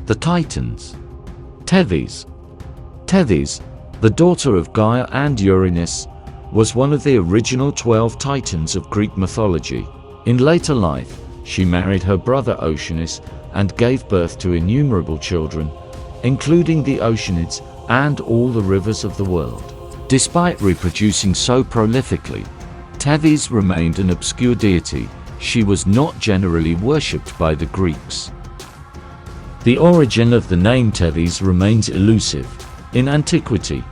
The Titans. Tethys. Tethys, the daughter of Gaia and Uranus, was one of the original 12 Titans of Greek mythology. In later life, she married her brother Oceanus and gave birth to innumerable children, including the Oceanids and all the rivers of the world. Despite reproducing so prolifically, Tethys remained an obscure deity. She was not generally worshipped by the Greeks. The origin of the name Tethys remains elusive. In antiquity,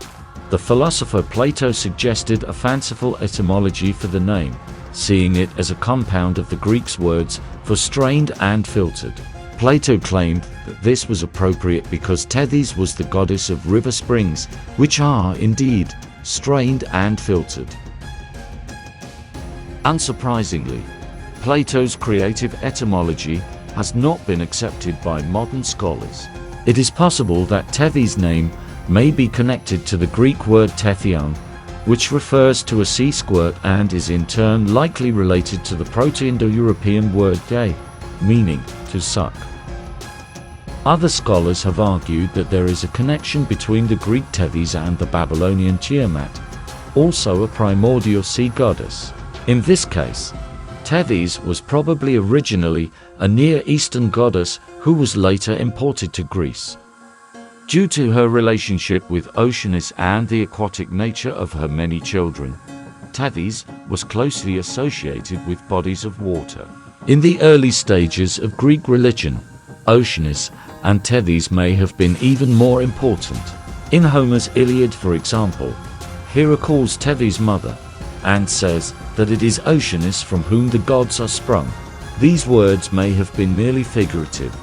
the philosopher Plato suggested a fanciful etymology for the name, seeing it as a compound of the Greek words for strained and filtered. Plato claimed that this was appropriate because Tethys was the goddess of river springs, which are, indeed, strained and filtered. Unsurprisingly, Plato's creative etymology has not been accepted by modern scholars. It is possible that Tethys' name may be connected to the Greek word tethion, which refers to a sea squirt and is in turn likely related to the Proto-Indo-European word de, meaning to suck. Other scholars have argued that there is a connection between the Greek Tethys and the Babylonian Tiamat, also a primordial sea goddess. In this case, Tethys was probably originally a Near Eastern goddess who was later imported to Greece. Due to her relationship with Oceanus and the aquatic nature of her many children, Tethys was closely associated with bodies of water. In the early stages of Greek religion, Oceanus and Tethys may have been even more important. In Homer's Iliad, for example, Hera calls Tethys mother and says that it is Oceanus from whom the gods are sprung. These words may have been merely figurative,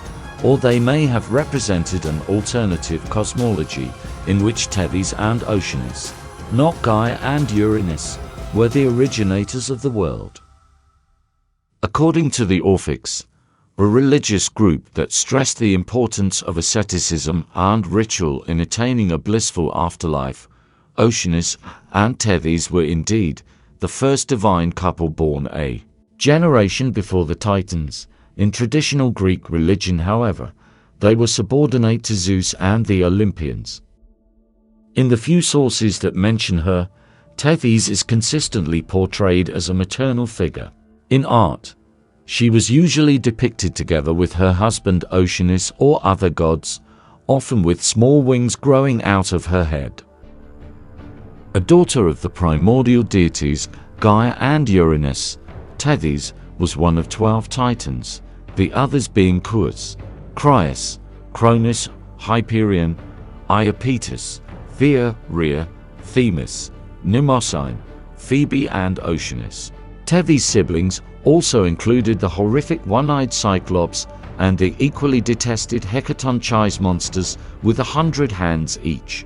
or they may have represented an alternative cosmology in which Tethys and Oceanus, not Gaia and Uranus, were the originators of the world. According to the Orphics, a religious group that stressed the importance of asceticism and ritual in attaining a blissful afterlife, Oceanus and Tethys were indeed the first divine couple born a generation before the Titans. In traditional Greek religion, however, they were subordinate to Zeus and the Olympians. In the few sources that mention her, Tethys is consistently portrayed as a maternal figure. In art, she was usually depicted together with her husband Oceanus or other gods, often with small wings growing out of her head. A daughter of the primordial deities Gaia and Uranus, Tethys was one of 12 Titans, the others being Cuus, Crius, Cronus, Hyperion, Iapetus, Thea, Rhea, Themis, Mnemosyne, Phoebe and Oceanus. Tethys' siblings also included the horrific one-eyed Cyclops and the equally detested Hecatonchires monsters with 100 hands each.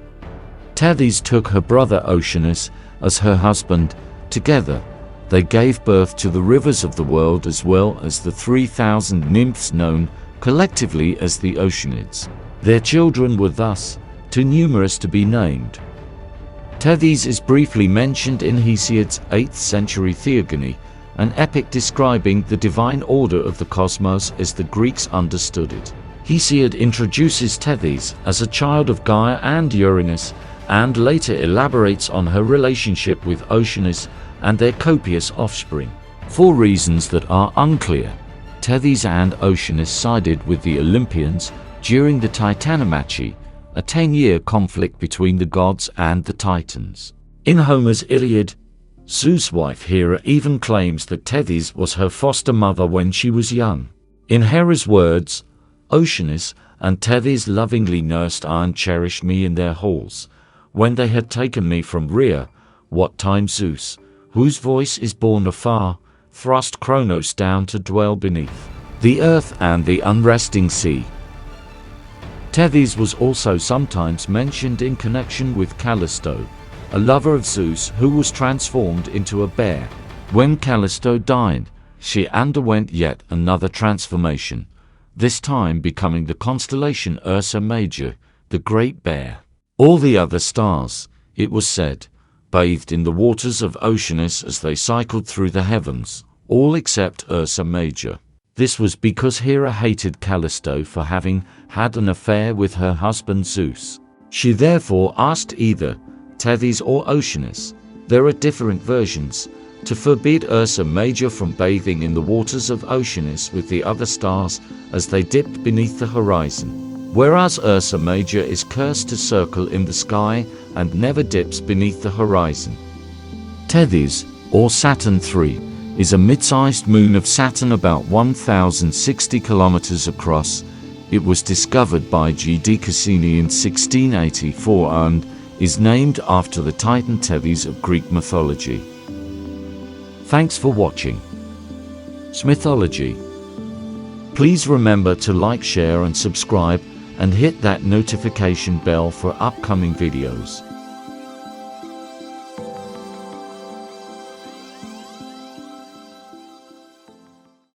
Tethys took her brother Oceanus as her husband. Together, they gave birth to the rivers of the world as well as the 3,000 nymphs known collectively as the Oceanids. Their children were thus too numerous to be named. Tethys is briefly mentioned in Hesiod's 8th century Theogony, an epic describing the divine order of the cosmos as the Greeks understood it. Hesiod introduces Tethys as a child of Gaia and Uranus, and later elaborates on her relationship with Oceanus and their copious offspring. For reasons that are unclear, Tethys and Oceanus sided with the Olympians during the Titanomachi, a 10-year conflict between the gods and the Titans. In Homer's Iliad, Zeus' wife Hera even claims that Tethys was her foster mother when she was young. In Hera's words, Oceanus and Tethys lovingly nursed and cherished me in their halls, when they had taken me from Rhea, what time Zeus, whose voice is borne afar, thrust Cronos down to dwell beneath the earth and the unresting sea. Tethys was also sometimes mentioned in connection with Callisto, a lover of Zeus who was transformed into a bear. When Callisto died, she underwent yet another transformation, this time becoming the constellation Ursa Major, the Great Bear. All the other stars, it was said, bathed in the waters of Oceanus as they cycled through the heavens, all except Ursa Major. This was because Hera hated Callisto for having had an affair with her husband Zeus. She therefore asked either Tethys or Oceanus, there are different versions, to forbid Ursa Major from bathing in the waters of Oceanus with the other stars as they dipped beneath the horizon, whereas Ursa Major is cursed to circle in the sky and never dips beneath the horizon. Tethys, or Saturn III, is a mid-sized moon of Saturn about 1,060 kilometers across. It was discovered by G. de Cassini in 1684 and is named after the Titan Tethys of Greek mythology. Thanks for watching Mythology. Please remember to like, share and subscribe, and hit that notification bell for upcoming videos.